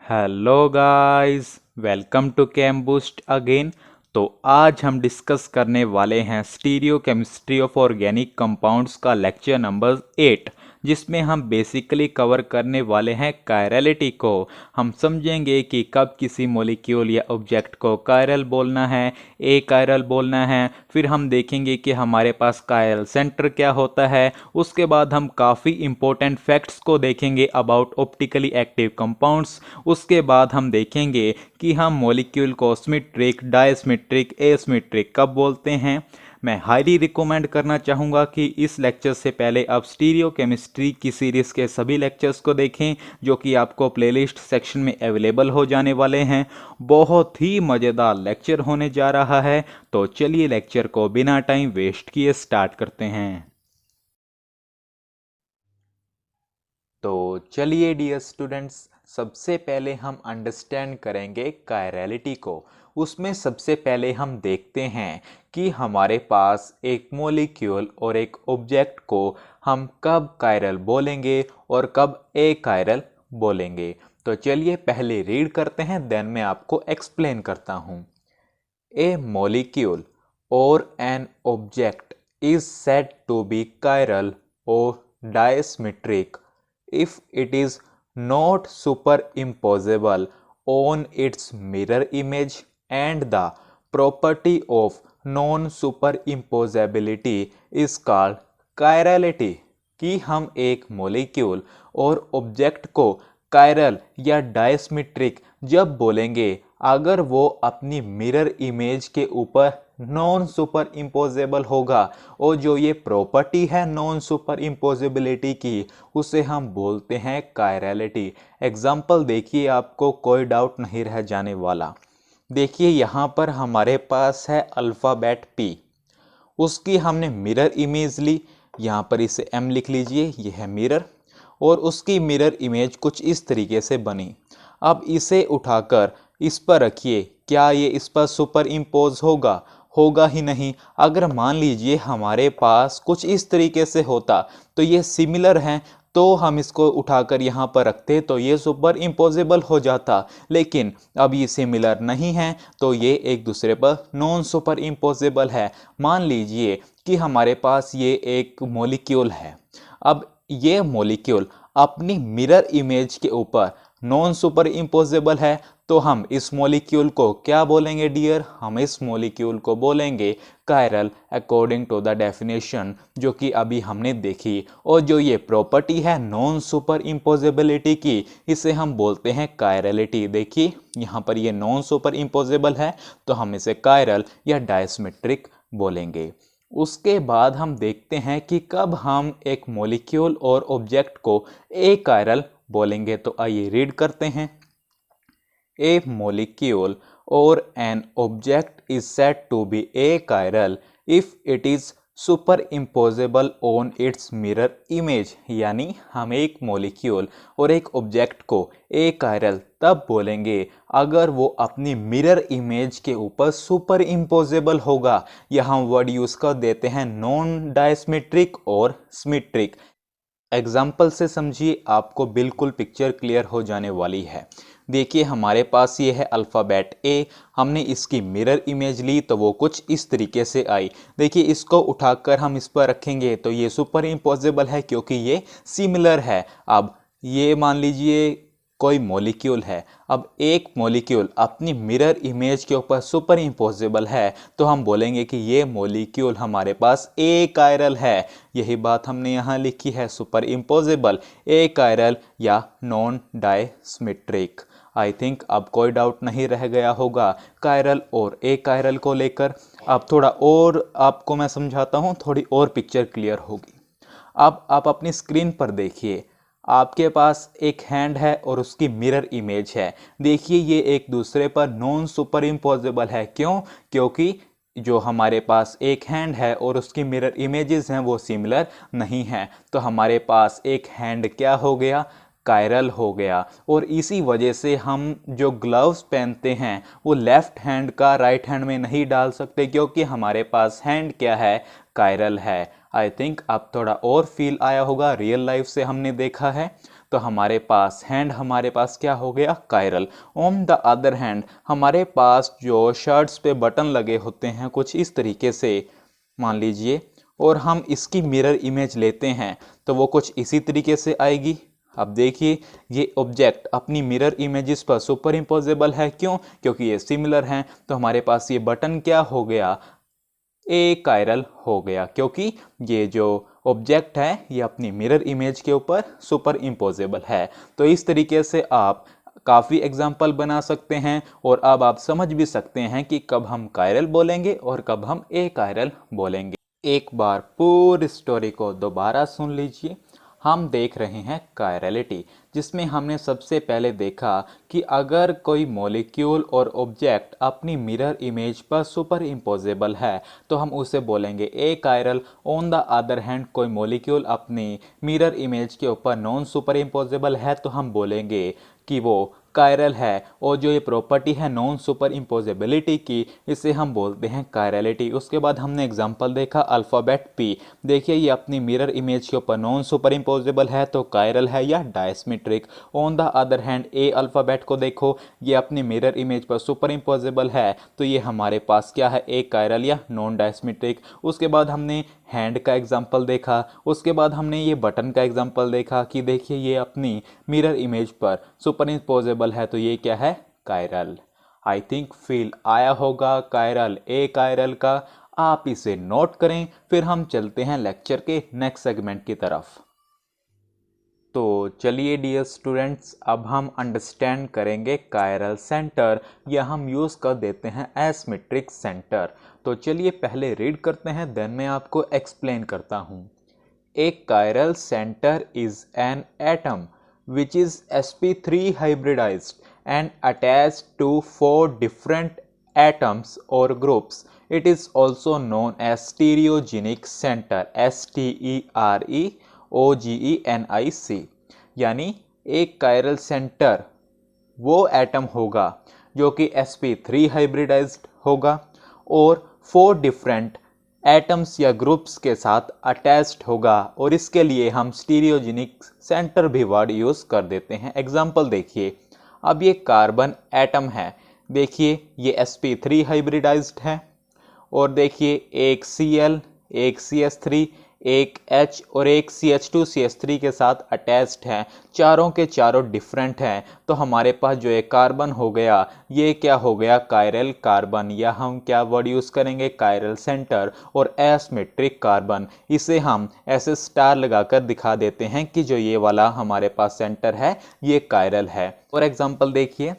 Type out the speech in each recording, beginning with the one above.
Hello guys, welcome to chem boost again. तो आज हम डिस्कस करने वाले हैं stereochemistry of organic compounds का लेक्चर नंबर 8, जिसमें हम बेसिकली कवर करने वाले हैं कायरलिटी को। हम समझेंगे कि कब किसी मॉलिक्यूल या ऑब्जेक्ट को कायरल बोलना है, ए कायरल बोलना है। फिर हम देखेंगे कि हमारे पास कायरल सेंटर क्या होता है। उसके बाद हम काफ़ी इंपॉर्टेंट फैक्ट्स को देखेंगे अबाउट ऑप्टिकली एक्टिव कंपाउंड्स। उसके बाद हम देखेंगे कि हम मॉलिक्यूल को सिमेट्रिक, डायसिमेट्रिक, एसिमेट्रिक कब बोलते हैं। मैं हाईली रिकमेंड करना चाहूँगा कि इस लेक्चर से पहले आप स्टीरियो केमिस्ट्री की सीरीज़ के सभी लेक्चर्स को देखें, जो कि आपको प्लेलिस्ट सेक्शन में अवेलेबल हो जाने वाले हैं। बहुत ही मज़ेदार लेक्चर होने जा रहा है। तो चलिए लेक्चर को बिना टाइम वेस्ट किए स्टार्ट करते हैं। तो चलिए डियर स्टूडेंट्स, सबसे पहले हम अंडरस्टैंड करेंगे कायरलिटी को। उसमें सबसे पहले हम देखते हैं कि हमारे पास एक मॉलिक्यूल और एक ऑब्जेक्ट को हम कब कायरल बोलेंगे और कब ए कायरल बोलेंगे। तो चलिए पहले रीड करते हैं, देन मैं आपको एक्सप्लेन करता हूँ। A molecule or an object is said to be chiral or disymmetric if it is not superimposable on its mirror image, and the property of non-superimposability is called chirality। कि हम एक molecule और object को chiral या डायस्मेट्रिक जब बोलेंगे अगर वो अपनी मिरर इमेज के ऊपर नॉन सुपर इम्पोजेबल होगा, और जो ये प्रॉपर्टी है नॉन सुपर इम्पोजिबिलिटी की, उसे हम बोलते हैं कायरलिटी। एग्जाम्पल देखिए, आपको कोई डाउट नहीं रह जाने वाला। देखिए यहाँ पर हमारे पास है अल्फ़ाबेट पी, उसकी हमने मिरर इमेज ली। यहाँ पर इसे एम लिख लीजिए, ये है मिरर, और उसकी मिरर इमेज कुछ इस तरीके से बनी। अब इसे उठाकर इस पर रखिए, क्या ये इस पर सुपर इम्पोज होगा? होगा ही नहीं। अगर मान लीजिए हमारे पास कुछ इस तरीके से होता तो ये सिमिलर हैं, तो हम इसको उठाकर यहाँ पर रखते तो ये सुपर इम्पोजेबल हो जाता। लेकिन अब ये सिमिलर नहीं है, तो ये एक दूसरे पर नॉन सुपर इम्पोजेबल है। मान लीजिए कि हमारे पास ये एक मॉलिक्यूल है। अब ये मॉलिक्यूल अपनी मिरर इमेज के ऊपर नॉन सुपर इम्पोजेबल है, तो हम इस मॉलिक्यूल को क्या बोलेंगे डियर? हम इस मॉलिक्यूल को बोलेंगे chiral according to the definition जो कि अभी हमने देखी। और जो ये प्रॉपर्टी है नॉन सुपर इम्पोजेबिलिटी की, इसे हम बोलते हैं कायरलिटी। देखिए यहाँ पर ये नॉन सुपर इम्पोजेबल है, तो हम इसे कायरल या डायसिमेट्रिक बोलेंगे। उसके बाद हम देखते हैं कि कब हम एक मॉलिक्यूल और ऑब्जेक्ट को ए कायरल बोलेंगे। तो आइए रीड करते हैं। A molecule or an object is said to be achiral if it is superimposable on its mirror image। यानी हम एक मॉलिक्यूल और एक ऑब्जेक्ट को achiral तब बोलेंगे अगर वो अपनी मिरर इमेज के ऊपर सुपर इम्पोजेबल होगा, या हम वर्ड यूज कर देते हैं नॉन डायसिमेट्रिक और सिमेट्रिक। एग्जाम्पल से समझिए, आपको बिल्कुल पिक्चर क्लियर हो जाने वाली है। देखिए हमारे पास ये है अल्फ़ाबेट ए, हमने इसकी मिरर इमेज ली तो वो कुछ इस तरीके से आई। देखिए इसको उठाकर हम इस पर रखेंगे तो ये सुपर इम्पोजेबल है क्योंकि ये सिमिलर है। अब ये मान लीजिए कोई मॉलिक्यूल है, अब एक मॉलिक्यूल अपनी मिरर इमेज के ऊपर सुपर इम्पोजेबल है, तो हम बोलेंगे कि ये मॉलिक्यूल हमारे पास ए कायरल है। यही बात हमने यहाँ लिखी है, सुपर इम्पोजेबल, ए कायरल या नॉन डायसिमेट्रिक। आई थिंक अब कोई डाउट नहीं रह गया होगा कायरल और ए कायरल को लेकर। अब थोड़ा और आपको मैं समझाता हूँ, थोड़ी और पिक्चर क्लियर होगी। अब आप अपनी स्क्रीन पर देखिए, आपके पास एक हैंड है और उसकी मिरर इमेज है। देखिए ये एक दूसरे पर नॉन सुपर इम्पोजेबल है। क्यों? क्योंकि जो हमारे पास एक हैंड है और उसकी मिरर इमेजेस हैं वो सिमिलर नहीं हैं। तो हमारे पास एक हैंड क्या हो गया? कायरल हो गया। और इसी वजह से हम जो ग्लव्स पहनते हैं वो लेफ्ट हैंड का राइट हैंड में नहीं डाल सकते, क्योंकि हमारे पास हैंड क्या है? कायरल है। आई थिंक अब थोड़ा और फील आया होगा, रियल लाइफ से हमने देखा है। तो हमारे पास हैंड हमारे पास क्या हो गया, chiral. On the other hand हमारे पास जो शर्ट्स पे बटन लगे होते हैं कुछ इस तरीके से मान लीजिए, और हम इसकी मिरर इमेज लेते हैं तो वो कुछ इसी तरीके से आएगी। अब देखिए ये ऑब्जेक्ट अपनी मिरर इमेजेस पर सुपर इम्पोजेबल है, क्यों, क्योंकि ये सिमिलर हैं। तो हमारे पास ये बटन क्या हो गया, ए कायरल हो गया, क्योंकि ये जो ऑब्जेक्ट है ये अपनी मिरर इमेज के ऊपर सुपर इम्पोजेबल है। तो इस तरीके से आप काफ़ी एग्जाम्पल बना सकते हैं और अब आप समझ भी सकते हैं कि कब हम कायरल बोलेंगे और कब हम ए कायरल बोलेंगे। एक बार पूरी स्टोरी को दोबारा सुन लीजिए। हम देख रहे हैं कायरलिटी, जिसमें हमने सबसे पहले देखा कि अगर कोई मॉलिक्यूल और ऑब्जेक्ट अपनी मिरर इमेज पर सुपर इम्पोजेबल है तो हम उसे बोलेंगे achiral. On the other hand कोई मॉलिक्यूल अपनी मिरर इमेज के ऊपर नॉन सुपर इम्पोजेबल है तो हम बोलेंगे कि वो कायरल है। और जो ये प्रॉपर्टी है नॉन सुपर इम्पोजेबिलिटी की, इसे हम बोलते हैं कायरलिटी। उसके बाद हमने एग्जांपल देखा अल्फ़ाबेट पी। देखिए ये अपनी मिरर इमेज के ऊपर नॉन सुपर इम्पोजेबल है तो कायरल है या dissymmetric. On the other hand A alphabet को देखो, ये अपनी मिरर इमेज पर सुपर इम्पोजेबल है तो ये हमारे पास क्या है, ए कायरल या नॉन डायस्मेट्रिक। उसके बाद हमने हैंड का एग्जाम्पल देखा। उसके बाद हमने ये बटन का एग्जाम्पल देखा कि देखिए ये अपनी मिरर इमेज पर सुपर इम्पोजेबल है तो ये क्या है, कायरल। आई थिंक फील आया होगा कायरल ए कायरल का। आप इसे नोट करें, फिर हम चलते हैं लेक्चर के नेक्स्ट सेगमेंट की तरफ। तो चलिए डियर स्टूडेंट्स, अब हम अंडरस्टैंड करेंगे कायरल सेंटर, या हम यूज़ कर देते हैं एसमेट्रिक सेंटर। तो चलिए पहले रीड करते हैं, देन मैं आपको एक्सप्लेन करता हूँ। A chiral center is an atom which is sp3 hybridized and attached to 4 different atoms or groups. It is also known as stereogenic center, STEREOGENIC। यानी एक कायरल सेंटर वो एटम होगा जो कि sp3 हाइब्रिडाइज्ड होगा और 4 डिफरेंट एटम्स या groups के साथ अटैच्ड होगा, और इसके लिए हम स्टीरियोजेनिक सेंटर भी वर्ड यूज़ कर देते हैं। एग्जाम्पल देखिए, अब ये कार्बन एटम है, देखिए ये sp3 हाइब्रिडाइज्ड है, और देखिए एक Cl, एक CH3, एक H और एक CH2CH3 के साथ अटैच्ड है। चारों के चारों डिफरेंट हैं, तो हमारे पास जो एक कार्बन हो गया ये क्या हो गया, कायरल कार्बन, या हम क्या वर्ड यूज़ करेंगे, कायरल सेंटर। और एसिमेट्रिक कार्बन, इसे हम ऐसे स्टार लगाकर दिखा देते हैं कि जो ये वाला हमारे पास सेंटर है ये कायरल है। और एग्जांपल देखिए,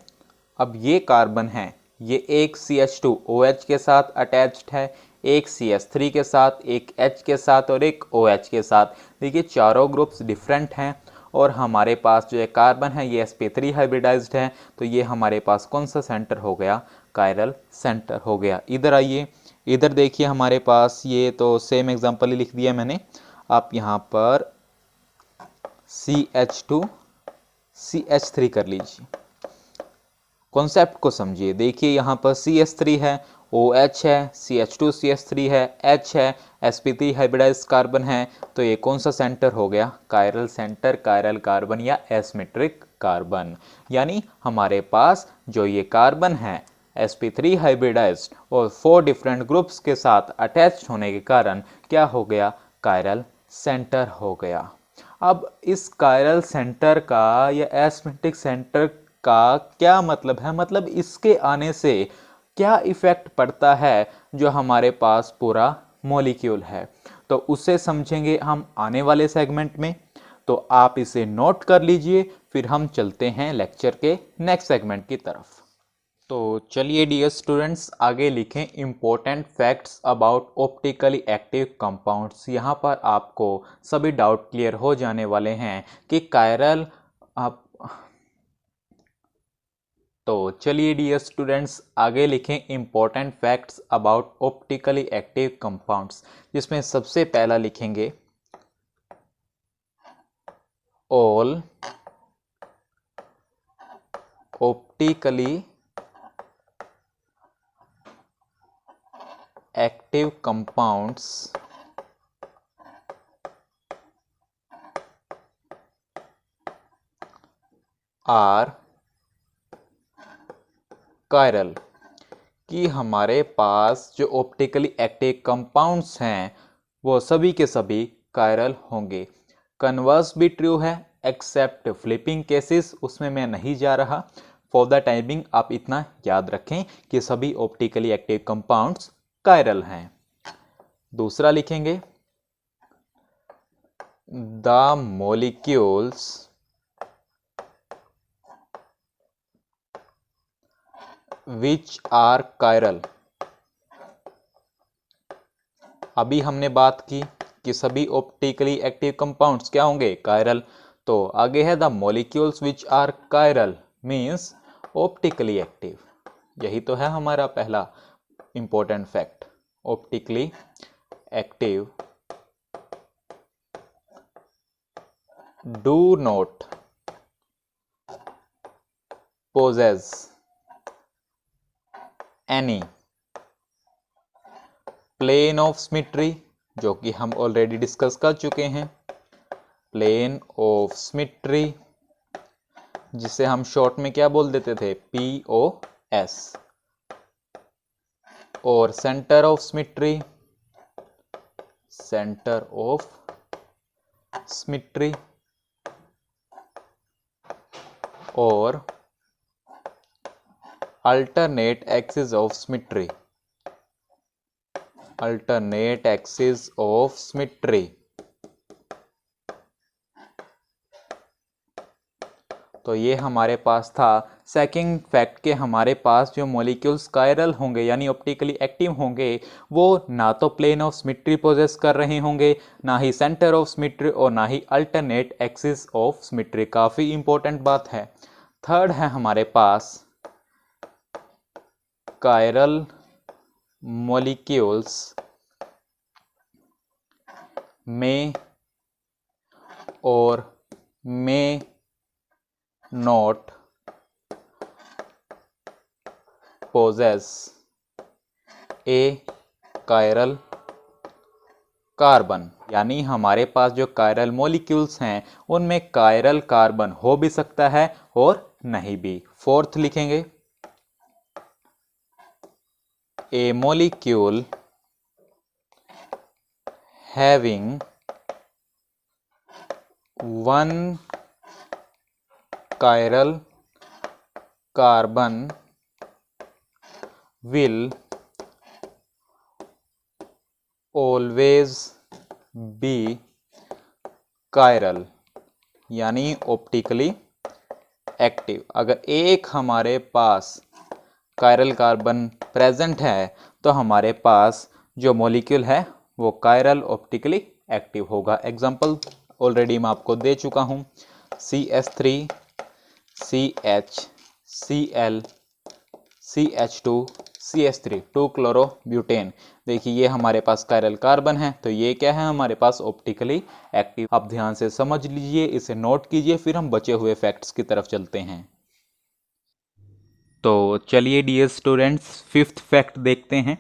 अब ये कार्बन है, ये एक CH2OH के साथ अटैच्ड है, एक CH3 के साथ, एक H के साथ और एक OH के साथ। देखिए चारों ग्रुप्स डिफरेंट हैं, और हमारे पास जो है कार्बन है ये sp3 हाइब्रिडाइज्ड है, तो ये हमारे पास कौन सा सेंटर हो गया, कायरल सेंटर हो गया। इधर आइए, इधर देखिए हमारे पास ये तो सेम एग्जांपल ही लिख दिया मैंने। आप यहाँ पर CH2 CH3 कर लीजिए, कॉन्सेप्ट को समझिए। देखिए यहाँ पर CH3 है, OH है, CH2 CH3 है, H है, sp3 हाइब्रिडाइज कार्बन है, तो ये कौन सा सेंटर हो गया, कायरल सेंटर, कायरल कार्बन या एसिमेट्रिक कार्बन। यानी हमारे पास जो ये कार्बन है sp3 हाइब्रिडाइज और 4 डिफरेंट ग्रुप्स के साथ अटैच होने के कारण क्या हो गया, कायरल सेंटर हो गया। अब इस कायरल सेंटर का या एसिमेट्रिक सेंटर का क्या मतलब है, मतलब इसके आने से क्या इफेक्ट पड़ता है जो हमारे पास पूरा मॉलिक्यूल है, तो उसे समझेंगे हम आने वाले सेगमेंट में। तो आप इसे नोट कर लीजिए, फिर हम चलते हैं लेक्चर के नेक्स्ट सेगमेंट की तरफ। तो चलिए डियर स्टूडेंट्स, आगे लिखें important facts about optically active compounds. यहाँ पर आपको सभी डाउट क्लियर हो जाने वाले हैं कि कायरल आप। तो चलिए डियर स्टूडेंट्स, आगे लिखें important facts about optically active compounds, जिसमें सबसे पहला लिखेंगे all optically active compounds are chiral, कि हमारे पास जो ऑप्टिकली एक्टिव कंपाउंड्स हैं वो सभी के सभी कायरल होंगे। कन्वर्स भी ट्रू है एक्सेप्ट फ्लिपिंग केसेस, उसमें मैं नहीं जा रहा। फॉर द टाइमिंग आप इतना याद रखें कि सभी ऑप्टिकली एक्टिव कंपाउंड्स कायरल हैं। दूसरा लिखेंगे the molecules which are chiral. अभी हमने बात की कि सभी ऑप्टिकली एक्टिव कंपाउंड्स क्या होंगे, कायरल। तो आगे है the molecules which are chiral means optically active. यही तो है हमारा पहला important fact. Optically active do not possess any plane of symmetry, जो कि हम ऑलरेडी डिस्कस कर चुके हैं। प्लेन ऑफ सिमेट्री जिसे हम शॉर्ट में क्या बोल देते थे, POS। और centre of symmetry, centre of symmetry. और alternate axis of symmetry, alternate axis of symmetry. तो ये हमारे पास था सेकंड फैक्ट के हमारे पास जो मॉलिक्यूल्स कायरल होंगे यानी ऑप्टिकली एक्टिव होंगे वो ना तो प्लेन ऑफ सिमेट्री पोजेस कर रहे होंगे, ना ही सेंटर ऑफ सिमेट्री और ना ही अल्टरनेट एक्सिस ऑफ सिमेट्री। काफ़ी इंपॉर्टेंट बात है। थर्ड है हमारे पास कायरल मॉलिक्यूल्स में और में not possess A chiral carbon, यानी हमारे पास जो कायरल मॉलिक्यूल्स हैं उनमें कायरल कार्बन हो भी सकता है और नहीं भी। फोर्थ लिखेंगे a molecule having one chiral carbon will always be chiral, यानी ऑप्टिकली एक्टिव। अगर एक हमारे पास कायरल कार्बन प्रेजेंट है तो हमारे पास जो मॉलिक्यूल है वो कायरल ऑप्टिकली एक्टिव होगा। एग्जांपल ऑलरेडी मैं आपको दे चुका हूं, CH3 CH Cl CH2 CH3 2 chlorobutane. देखिए ये हमारे पास कायरल कार्बन है, तो ये क्या है हमारे पास ऑप्टिकली एक्टिव। आप ध्यान से समझ लीजिए, इसे नोट कीजिए, फिर हम बचे हुए फैक्ट्स की तरफ चलते हैं। तो चलिए डियर स्टूडेंट्स फिफ्थ फैक्ट देखते हैं।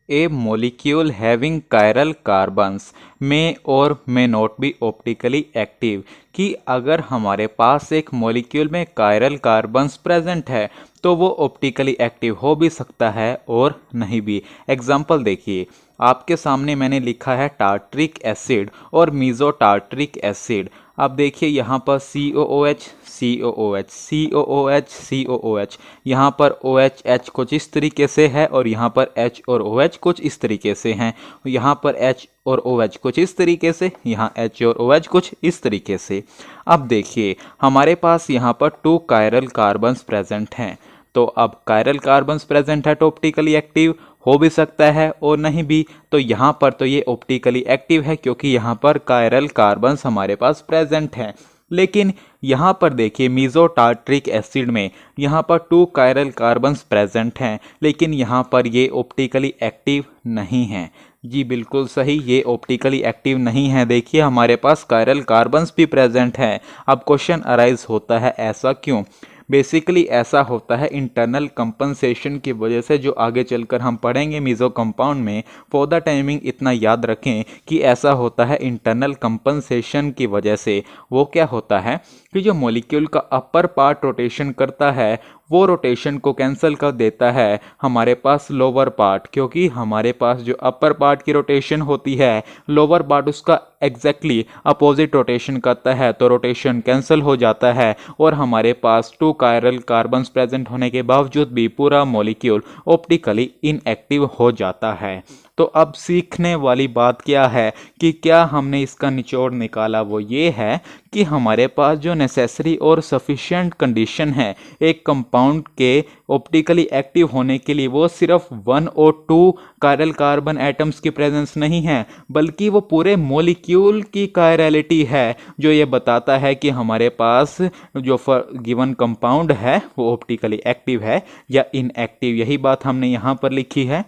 ए मॉलिक्यूल हैविंग कायरल कार्बन्स में और may not be optically active, कि अगर हमारे पास एक मॉलिक्यूल में कायरल कार्बन्स प्रेजेंट है तो वो ऑप्टिकली एक्टिव हो भी सकता है और नहीं भी। एग्जाम्पल देखिए, आपके सामने मैंने लिखा है टार्ट्रिक एसिड और मीज़ो टार्ट्रिक एसिड। अब देखिए यहाँ पर COOH COOH COOH COOH, यहाँ पर OH कुछ इस तरीके से है और यहाँ पर H और OH कुछ इस तरीके से हैं। यहाँ पर H और OH कुछ इस तरीके से, यहाँ H और OH कुछ इस तरीके से। अब देखिए हमारे पास यहाँ पर 2 कायरल कार्बन्स प्रेजेंट हैं, तो अब कायरल कार्बन्स प्रेजेंट है तो ऑप्टिकली एक्टिव हो भी सकता है और नहीं भी। तो यहाँ पर तो ये ऑप्टिकली एक्टिव है क्योंकि यहाँ पर कायरल कार्बन्स हमारे पास प्रेजेंट हैं। लेकिन यहाँ पर देखिए मीज़ो टार्ट्रिक एसिड में यहाँ पर 2 कायरल कार्बन्स प्रेजेंट हैं, लेकिन यहाँ पर ये ऑप्टिकली एक्टिव नहीं हैं। जी बिल्कुल सही, ये ऑप्टिकली एक्टिव नहीं है। देखिए हमारे पास कायरल कार्बन्स भी प्रेजेंट हैं। अब क्वेश्चन अराइज होता है ऐसा क्यों। बेसिकली ऐसा होता है इंटरनल कंपनसेशन की वजह से, जो आगे चलकर हम पढ़ेंगे मीज़ो कंपाउंड में। फॉर द टाइमिंग इतना याद रखें कि ऐसा होता है इंटरनल कंपनसेशन की वजह से। वो क्या होता है कि जो मॉलिक्यूल का अपर पार्ट रोटेशन करता है वो रोटेशन को कैंसिल कर देता है हमारे पास लोअर पार्ट, क्योंकि हमारे पास जो अपर पार्ट की रोटेशन होती है लोअर पार्ट उसका एग्जैक्टली अपोजिट रोटेशन करता है, तो रोटेशन कैंसिल हो जाता है और हमारे पास 2 कायरल कार्बन्स प्रेजेंट होने के बावजूद भी पूरा मॉलिक्यूल ऑप्टिकली इनएक्टिव हो जाता है। तो अब सीखने वाली बात क्या है कि क्या हमने इसका निचोड़ निकाला, वो ये है कि हमारे पास जो नेसेसरी और सफिशिएंट कंडीशन है एक कंपाउंड के ऑप्टिकली एक्टिव होने के लिए, वो सिर्फ 1 और 2 कायरल कार्बन एटम्स की प्रेजेंस नहीं है, बल्कि वो पूरे मॉलिक्यूल की कायरलिटी है, जो ये बताता है कि हमारे पास जो गिवन कंपाउंड है वो ऑप्टिकली एक्टिव है या इनएक्टिव। यही बात हमने यहाँ पर लिखी है।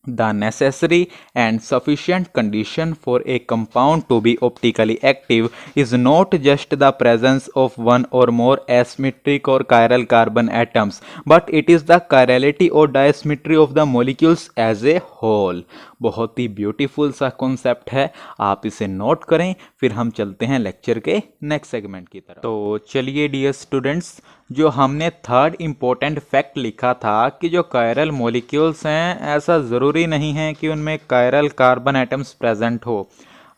The necessary and sufficient condition for a compound to be optically active is not just the presence of one or more asymmetric or chiral carbon atoms, but it is the chirality or diasymmetry of the molecules as a whole। बहुत ही beautiful सा concept है, आप इसे note करें। फिर हम चलते हैं लेक्चर के नेक्स्ट सेगमेंट की तरफ। तो चलिए डियर स्टूडेंट्स, जो हमने थर्ड इम्पोर्टेंट फैक्ट लिखा था कि जो कायरल मॉलिक्यूल्स हैं ऐसा ज़रूरी नहीं है कि उनमें कायरल कार्बन एटम्स प्रेजेंट हो।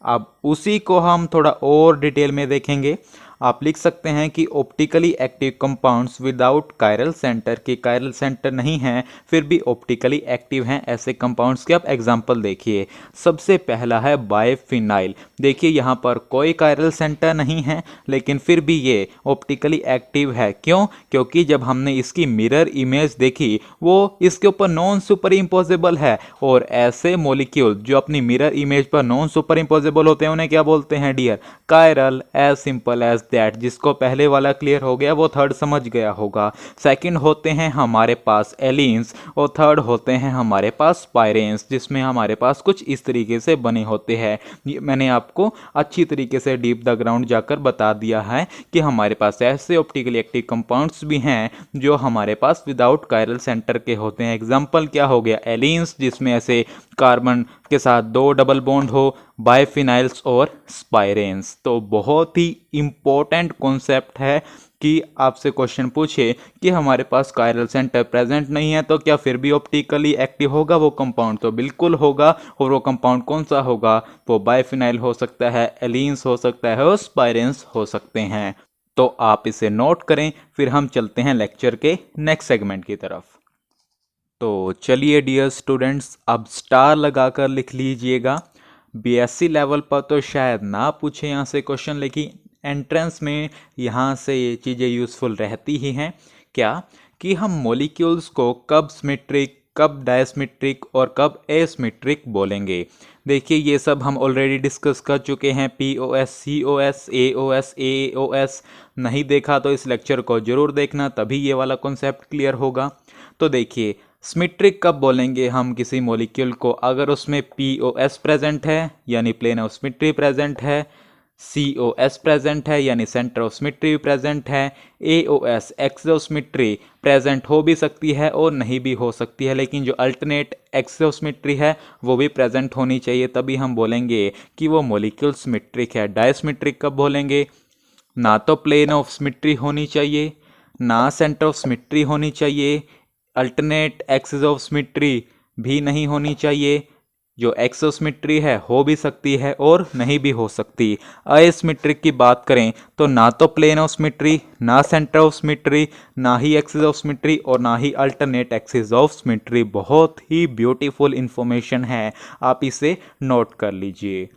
अब उसी को हम थोड़ा और डिटेल में देखेंगे। आप लिख सकते हैं कि optically active compounds without chiral centre, के कायरल सेंटर नहीं हैं फिर भी ऑप्टिकली एक्टिव हैं, ऐसे कंपाउंड्स के आप एग्जांपल देखिए। सबसे पहला है बाइफिनाइल। देखिए यहाँ पर कोई कायरल सेंटर नहीं है लेकिन फिर भी ये ऑप्टिकली एक्टिव है। क्यों? क्योंकि जब हमने इसकी मिरर इमेज देखी वो इसके ऊपर नॉन सुपर इम्पोजेबल है, और ऐसे मॉलिक्यूल जो अपनी मिरर इमेज पर नॉन सुपर इम्पोजेबल होते हैं उन्हें क्या बोलते हैं dear? Chiral. As simple as that. जिसको पहले वाला क्लियर हो गया वो थर्ड समझ गया होगा। सेकंड होते हैं हमारे पास एलिन्स और थर्ड होते हैं हमारे पास पायरेन्स, जिसमें हमारे पास कुछ इस तरीके से बने होते हैं। मैंने आपको अच्छी तरीके से डीप द ग्राउंड जाकर बता दिया है कि हमारे पास ऐसे ऑप्टिकली एक्टिव कंपाउंड्स भी हैं जो हमारे पास विदाउट कायरल सेंटर के होते हैं। एग्जाम्पल क्या हो गया? एलिन्स, जिसमें ऐसे कार्बन के साथ 2 डबल बॉन्ड हो, बाइफिनाइल्स और स्पाइरेन्स। तो बहुत ही इंपॉर्टेंट कॉन्सेप्ट है कि आपसे क्वेश्चन पूछे कि हमारे पास कायरल सेंटर प्रेजेंट नहीं है तो क्या फिर भी ऑप्टिकली एक्टिव होगा वो कंपाउंड? तो बिल्कुल होगा। और वो कंपाउंड कौन सा होगा? वो बाइफिनाइल हो सकता है, एलिन्स हो सकता है और स्पाइरेन्स हो सकते हैं। तो आप इसे नोट करें। फिर हम चलते हैं लेक्चर के नेक्स्ट सेगमेंट की तरफ। तो चलिए डियर स्टूडेंट्स, अब स्टार लगाकर लिख लीजिएगा। बीएससी लेवल पर तो शायद ना पूछे यहाँ से क्वेश्चन, लेकिन एंट्रेंस में यहाँ से ये चीज़ें यूज़फुल रहती ही हैं। क्या? कि हम मॉलिक्यूल्स को कब सिमेट्रिक, कब डायसिमेट्रिक और कब एसिमेट्रिक बोलेंगे। देखिए ये सब हम ऑलरेडी डिस्कस कर चुके हैं। POS, COS, AOS, AOS नहीं देखा तो इस लेक्चर को जरूर देखना, तभी ये वाला कॉन्सेप्ट क्लियर होगा। तो देखिए सिमेट्रिक कब बोलेंगे हम किसी मॉलिक्यूल को? अगर उसमें POS प्रेजेंट है यानी प्लेन ऑफ सिमेट्री प्रेजेंट है, COS प्रेजेंट है यानी सेंटर ऑफ सिमेट्री प्रेजेंट है, AOS axis of symmetry present हो भी सकती है और नहीं भी हो सकती है, लेकिन जो अल्टरनेट एक्सिस ऑफ सिमेट्री है वो भी प्रेजेंट होनी चाहिए, तभी हम बोलेंगे कि वो मॉलिक्यूल सिमेट्रिक है। डायसिमेट्रिक कब बोलेंगे? ना तो प्लेन ऑफ सिमेट्री होनी चाहिए, ना सेंटर ऑफ सिमेट्री होनी चाहिए, अल्टरनेट एक्सिस ऑफ सिमेट्री भी नहीं होनी चाहिए। जो एक्सिस ऑफ सिमेट्री है हो भी सकती है और नहीं भी हो सकती। एसिमेट्रिक की बात करें तो ना तो प्लेन ऑफ सिमेट्री, ना सेंटर ऑफ सिमेट्री, ना ही एक्सिस ऑफ सिमेट्री और ना ही अल्टरनेट एक्सिस ऑफ सिमेट्री। बहुत ही ब्यूटीफुल इंफॉर्मेशन है, आप इसे नोट कर लीजिए।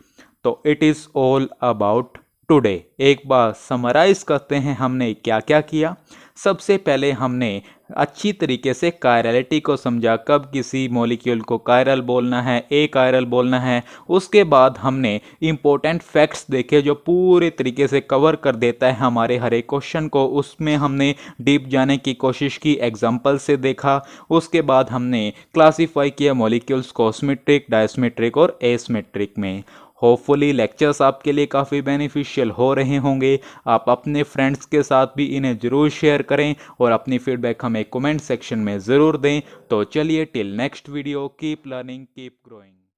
तो it is all about today. एक बार समराइज करते हैं हमने क्या क्या किया। सबसे पहले हमने अच्छी तरीके से कायरलिटी को समझा, कब किसी मॉलिक्यूल को कायरल बोलना है, ए कायरल बोलना है। उसके बाद हमने इम्पोर्टेंट फैक्ट्स देखे जो पूरे तरीके से कवर कर देता है हमारे हर एक क्वेश्चन को। उसमें हमने डीप जाने की कोशिश की, एग्जाम्पल से देखा। उसके बाद हमने क्लासीफाई किया मॉलिक्यूल्स को सिमेट्रिक, डायसिमेट्रिक और एसिमेट्रिक में। होपफुली लेक्चर्स आपके लिए काफ़ी बेनिफिशियल हो रहे होंगे। आप अपने फ्रेंड्स के साथ भी इन्हें ज़रूर शेयर करें और अपनी फीडबैक हमें कमेंट सेक्शन में ज़रूर दें। तो चलिए till next video, keep learning keep growing.